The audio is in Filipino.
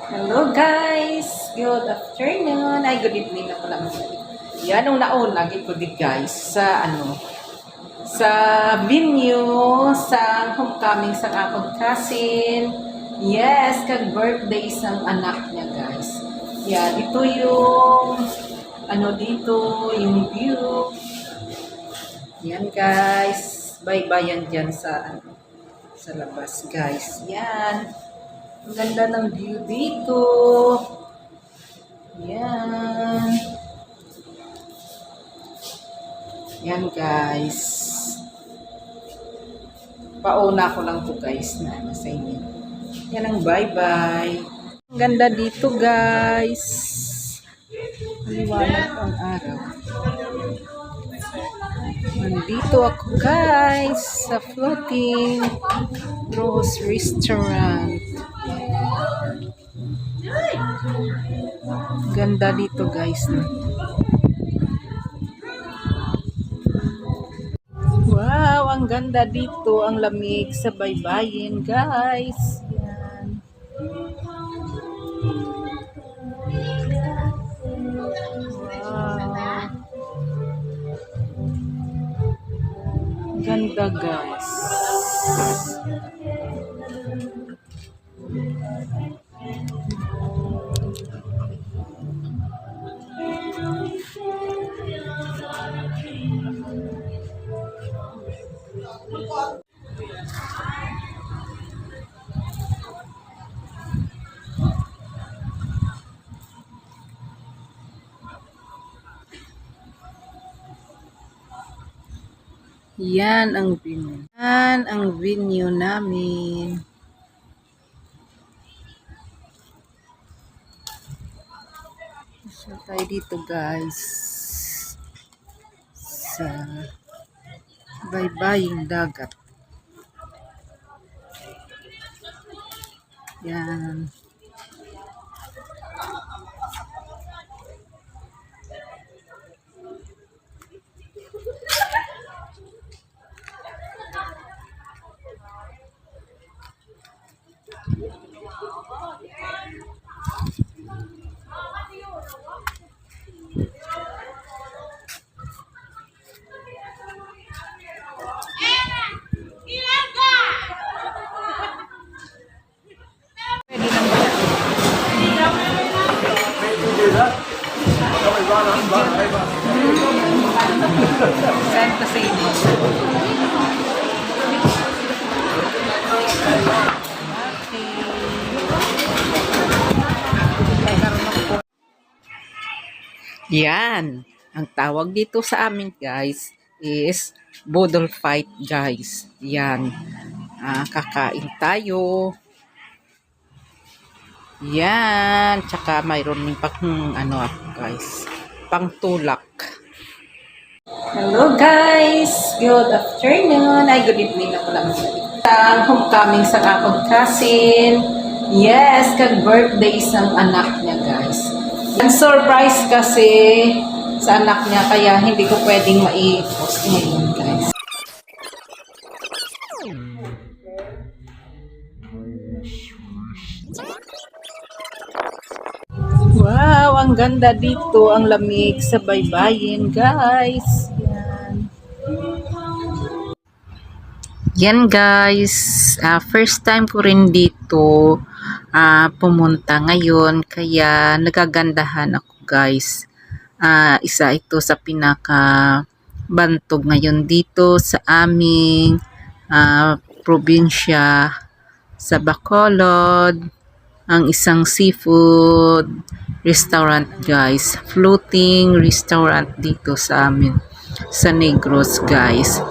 Hello guys! Good afternoon! Ay, good evening na pala. Yan ang nauna, good guys, sa venue, sa homecoming sa akong cousin. Yes, kag-birthday isang anak niya guys. Yan, ito yung, dito, yung view. Yan guys, bye-bye dyan sa labas guys. Yan. Ang ganda ng view dito. Yan. Yan guys. Pauna ko lang to guys na sa inyo. Yan ang bye-bye. Ang ganda dito guys. Maliwanag ang araw. Nandito ako guys sa Floating Rose Restaurant. Ganda dito guys. Wow, ang ganda dito. Ang lamig sa baybayin guys. Yan. Wow. Ganda guys. Yan ang venue. Yan ang venue namin. So tayo dito guys sa baybaying dagat. Yan. Send to say no. Yan. Ang tawag dito sa amin guys is Bodol Fight guys. Yan. Kakain tayo. Yan. Tsaka mayroon din pang guys. Pangtulak. Hello guys! Good afternoon! Ay, good evening na pala. Ang homecoming sa akong cousin. Yes, kag-birthday isang anak niya guys. Ang surprise kasi sa anak niya kaya hindi ko pwedeng mai-post ngayon guys. Wow, ang ganda dito, ang lamig sa baybayin guys. Yan guys, first time ko rin dito pumunta ngayon kaya nagagandahan ako guys. Isa ito sa pinaka bantog ngayon dito sa aming probinsya sa Bacolod, ang isang seafood restaurant guys, floating restaurant dito sa amin sa Negros guys.